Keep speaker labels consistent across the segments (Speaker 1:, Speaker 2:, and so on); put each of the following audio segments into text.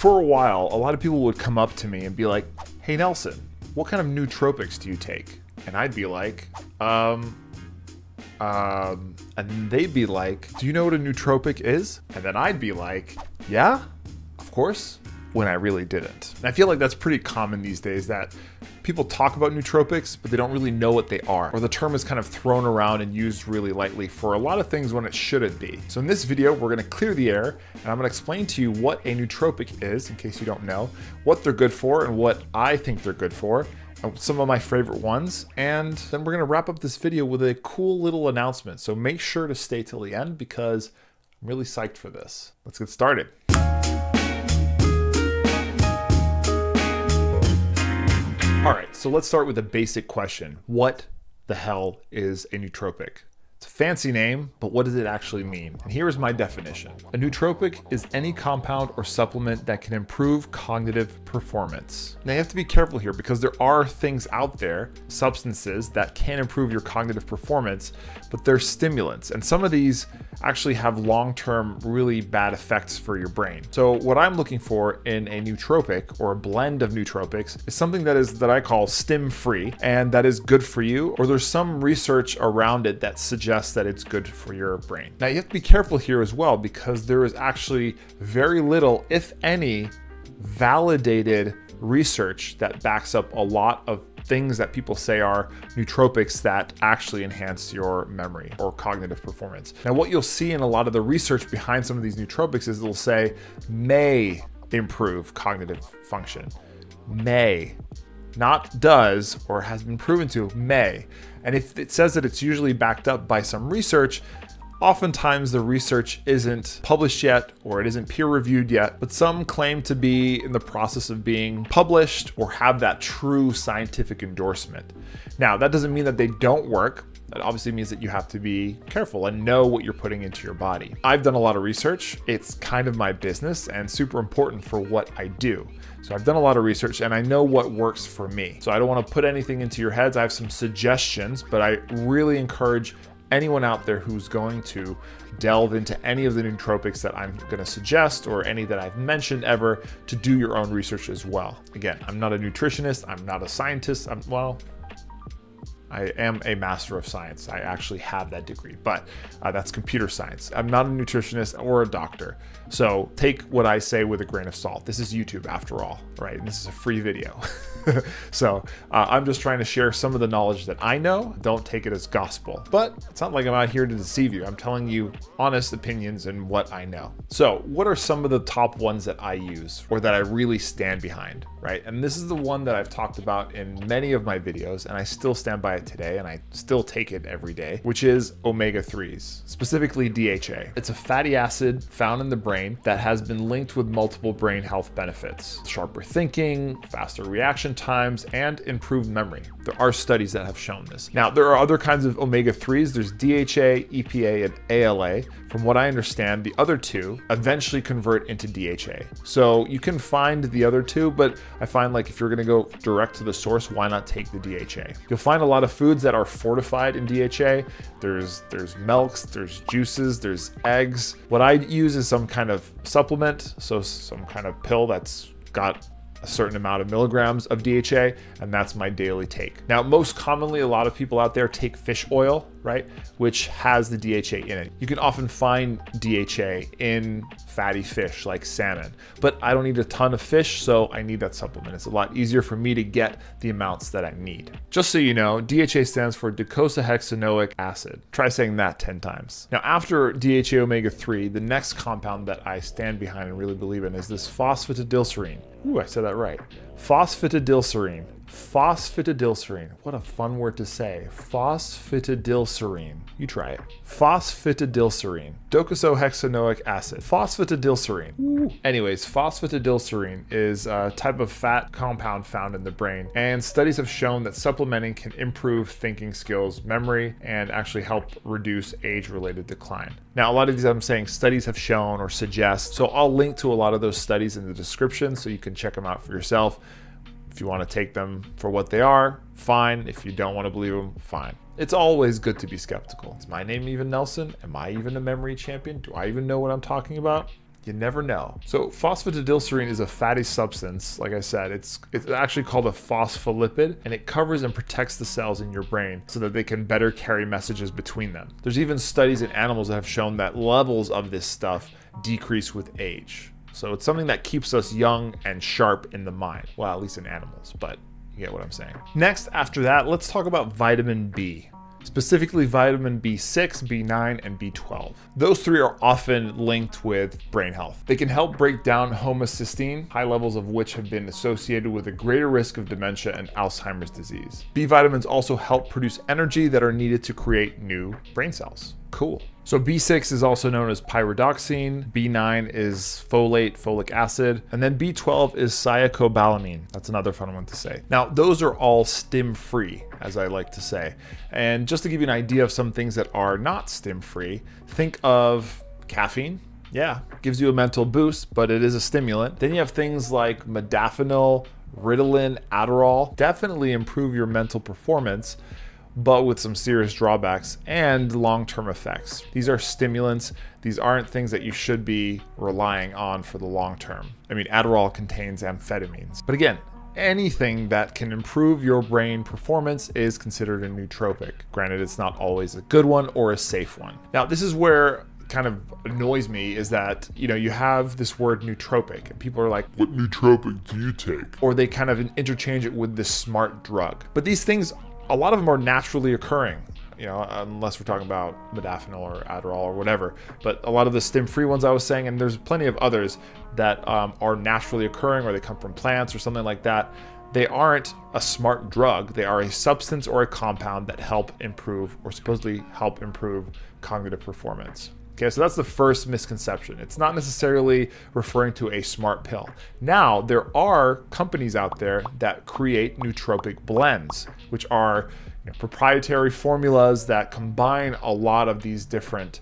Speaker 1: For a while, a lot of people would come up to me and be like, "Hey Nelson, what kind of nootropics do you take?" And I'd be like, and they'd be like, "Do you know what a nootropic is?" And then I'd be like, "Yeah, of course," when I really didn't. And I feel like that's pretty common these days, that people talk about nootropics, but they don't really know what they are, or the term is kind of thrown around and used really lightly for a lot of things when it shouldn't be. So in this video, we're gonna clear the air, and I'm gonna explain to you what a nootropic is, in case you don't know, what they're good for and what I think they're good for, and some of my favorite ones, and then we're gonna wrap up this video with a cool little announcement. So make sure to stay till the end because I'm really psyched for this. Let's get started. All right, so let's start with a basic question. What the hell is a nootropic? It's a fancy name, but what does it actually mean? And here is my definition. A nootropic is any compound or supplement that can improve cognitive performance. Now you have to be careful here because there are things out there, substances that can improve your cognitive performance, but they're stimulants. And some of these actually have long-term really bad effects for your brain. So what I'm looking for in a nootropic or a blend of nootropics is something that I call stim-free and that is good for you, or there's some research around it that suggests that it's good for your brain. Now you have to be careful here as well because there is actually very little, if any, validated research that backs up a lot of things that people say are nootropics that actually enhance your memory or cognitive performance. Now what you'll see in a lot of the research behind some of these nootropics is it'll say may improve cognitive function. May. Not does or has been proven to, may. And if it says that it's usually backed up by some research, oftentimes the research isn't published yet or it isn't peer reviewed yet, but some claim to be in the process of being published or have that true scientific endorsement. Now, that doesn't mean that they don't work. That obviously means that you have to be careful and know what you're putting into your body. I've done a lot of research. It's kind of my business and super important for what I do. So I've done a lot of research and I know what works for me. So I don't want to put anything into your heads. I have some suggestions, but I really encourage anyone out there who's going to delve into any of the nootropics that I'm going to suggest or any that I've mentioned ever to do your own research as well. Again, I'm not a nutritionist. I'm not a scientist. I am a master of science. I actually have that degree, but that's computer science. I'm not a nutritionist or a doctor. So take what I say with a grain of salt. This is YouTube after all, right? And this is a free video. So I'm just trying to share some of the knowledge that I know. Don't take it as gospel, but it's not like I'm out here to deceive you. I'm telling you honest opinions and what I know. So what are some of the top ones that I use or that I really stand behind, right? And this is the one that I've talked about in many of my videos and I still stand by it today and I still take it every day, which is omega-3s, specifically DHA. It's a fatty acid found in the brain that has been linked with multiple brain health benefits, sharper thinking, faster reaction times, and improved memory. There are studies that have shown this. Now, there are other kinds of omega-3s. There's DHA, EPA, and ALA. From what I understand, the other two eventually convert into DHA. So you can find the other two, but I find like if you're gonna go direct to the source, why not take the DHA? You'll find a lot of foods that are fortified in DHA. There's milks, there's juices, there's eggs. What I use is some kind of supplement, so some kind of pill that's got a certain amount of milligrams of DHA, and that's my daily take. Now, most commonly, a lot of people out there take fish oil, right? Which has the DHA in it. You can often find DHA in fatty fish like salmon, but I don't eat a ton of fish, so I need that supplement. It's a lot easier for me to get the amounts that I need. Just so you know, DHA stands for docosahexaenoic acid. Try saying that 10 times. Now, after DHA omega-3, the next compound that I stand behind and really believe in is this phosphatidylserine. Ooh, I said that right. Phosphatidylserine. Phosphatidylserine. What a fun word to say. Phosphatidylserine. You try it. Phosphatidylserine. Docosahexaenoic acid. Phosphatidylserine. Ooh. Anyways, phosphatidylserine is a type of fat compound found in the brain, and studies have shown that supplementing can improve thinking skills, memory, and actually help reduce age-related decline. Now, a lot of these I'm saying studies have shown or suggest, so I'll link to a lot of those studies in the description so you can check them out for yourself. If you want to take them for what they are, fine. If you don't want to believe them, fine. It's always good to be skeptical. Is my name even Nelson? Am I even a memory champion? Do I even know what I'm talking about? You never know. So phosphatidylserine is a fatty substance. Like I said, it's actually called a phospholipid, and it covers and protects the cells in your brain so that they can better carry messages between them. There's even studies in animals that have shown that levels of this stuff decrease with age. So it's something that keeps us young and sharp in the mind. Well, at least in animals, but you get what I'm saying. Next, after that, let's talk about vitamin B. Specifically vitamin B6, B9, and B12. Those three are often linked with brain health. They can help break down homocysteine, high levels of which have been associated with a greater risk of dementia and Alzheimer's disease. B vitamins also help produce energy that are needed to create new brain cells. Cool. So B6 is also known as pyridoxine, B9 is folate, folic acid, and then B12 is cyanocobalamin. That's another fun one to say. Now, those are all stim-free, as I like to say. And just to give you an idea of some things that are not stim-free, think of caffeine. Yeah, gives you a mental boost, but it is a stimulant. Then you have things like modafinil, Ritalin, Adderall. Definitely improve your mental performance, but with some serious drawbacks and long-term effects. These are stimulants. These aren't things that you should be relying on for the long term. I mean, Adderall contains amphetamines. But again, anything that can improve your brain performance is considered a nootropic. Granted, it's not always a good one or a safe one. Now, this is where kind of annoys me is that, you know, you have this word nootropic and people are like, what nootropic do you take? Or they kind of interchange it with this smart drug. But these things, a lot of them are naturally occurring, you know, unless we're talking about modafinil or Adderall or whatever. But a lot of the stim-free ones I was saying, and there's plenty of others that are naturally occurring or they come from plants or something like that. They aren't a smart drug. They are a substance or a compound that help improve or supposedly help improve cognitive performance. Okay, so that's the first misconception. It's not necessarily referring to a smart pill. Now, there are companies out there that create nootropic blends, which are, you know, proprietary formulas that combine a lot of these different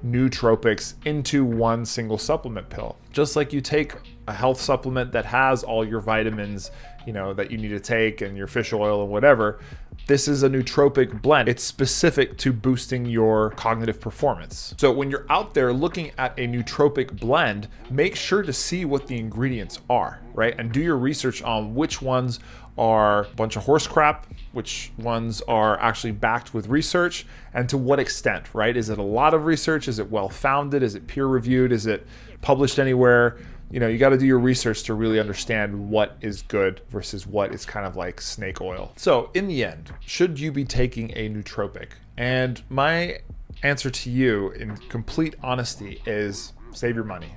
Speaker 1: nootropics into one single supplement pill. Just like you take a health supplement that has all your vitamins, you know, that you need to take and your fish oil and whatever, this is a nootropic blend. It's specific to boosting your cognitive performance. So when you're out there looking at a nootropic blend, make sure to see what the ingredients are, right? And do your research on which ones are a bunch of horse crap, which ones are actually backed with research, and to what extent, right? Is it a lot of research? Is it well-founded? Is it peer-reviewed? Is it published anywhere? You know, you got to do your research to really understand what is good versus what is kind of like snake oil. So in the end, should you be taking a nootropic? And my answer to you in complete honesty is save your money.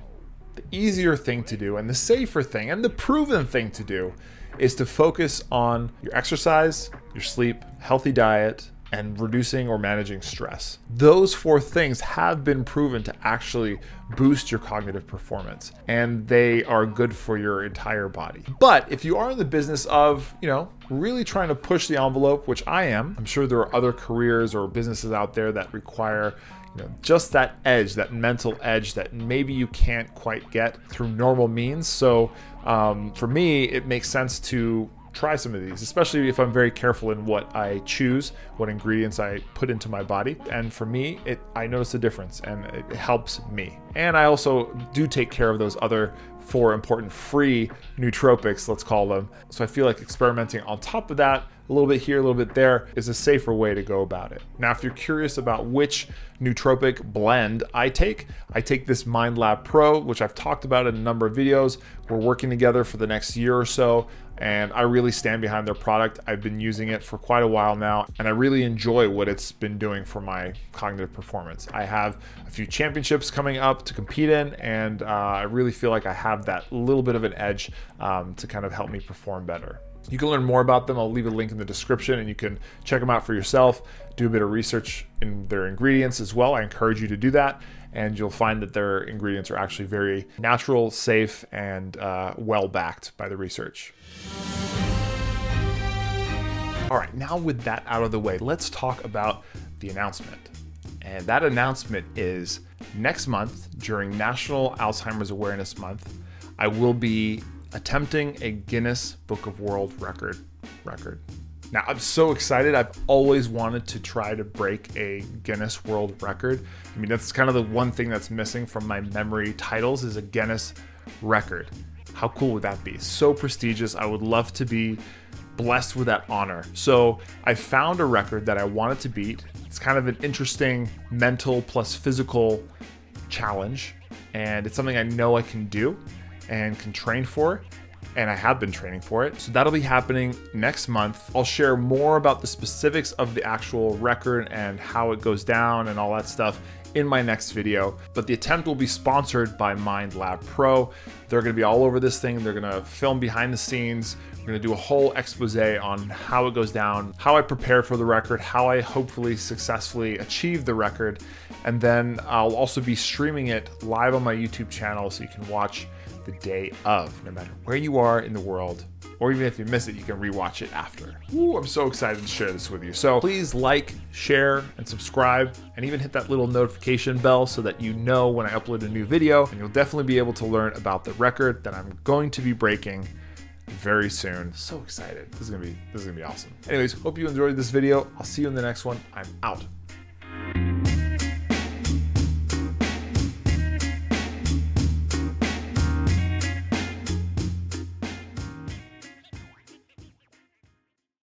Speaker 1: The easier thing to do and the safer thing and the proven thing to do is to focus on your exercise, your sleep, healthy diet, and reducing or managing stress. Those four things have been proven to actually boost your cognitive performance, and they are good for your entire body. But if you are in the business of, you know, really trying to push the envelope, which I am, I'm sure there are other careers or businesses out there that require, you know, just that edge, that mental edge that maybe you can't quite get through normal means. So for me, it makes sense to try some of these, especially if I'm very careful in what I choose, what ingredients I put into my body. And for me, I notice a difference and it helps me. And I also do take care of those other 4 important free nootropics, let's call them. So I feel like experimenting on top of that, a little bit here, a little bit there, is a safer way to go about it. Now, if you're curious about which nootropic blend I take this MindLab Pro, which I've talked about in a number of videos. We're working together for the next year or so, and I really stand behind their product. I've been using it for quite a while now, and I really enjoy what it's been doing for my cognitive performance. I have a few championships coming up to compete in, and I really feel like I have that little bit of an edge to kind of help me perform better. You can learn more about them. I'll leave a link in the description and you can check them out for yourself. Do a bit of research in their ingredients as well. I encourage you to do that, and you'll find that their ingredients are actually very natural, safe, and well backed by the research. All right, now with that out of the way, let's talk about the announcement. And that announcement is next month, during National Alzheimer's Awareness Month, I will be attempting a Guinness Book of World Record. Now, I'm so excited. I've always wanted to try to break a Guinness World Record. I mean, that's kind of the one thing that's missing from my memory titles is a Guinness record. How cool would that be? So prestigious. I would love to be blessed with that honor. So I found a record that I wanted to beat. It's kind of an interesting mental plus physical challenge, and it's something I know I can do and can train for, and I have been training for it. So that'll be happening next month. I'll share more about the specifics of the actual record and how it goes down and all that stuff in my next video, but the attempt will be sponsored by Mind Lab Pro. They're gonna be all over this thing. They're gonna film behind the scenes. We're gonna do a whole expose on how it goes down, how I prepare for the record, how I hopefully successfully achieve the record, and then I'll also be streaming it live on my YouTube channel so you can watch the day of, no matter where you are in the world, or even if you miss it, you can rewatch it after. Ooh, I'm so excited to share this with you. So please like, share, and subscribe, and even hit that little notification bell so that you know when I upload a new video, and you'll definitely be able to learn about the record that I'm going to be breaking very soon. So excited. This is gonna be awesome. Anyways, hope you enjoyed this video. I'll see you in the next one. I'm out.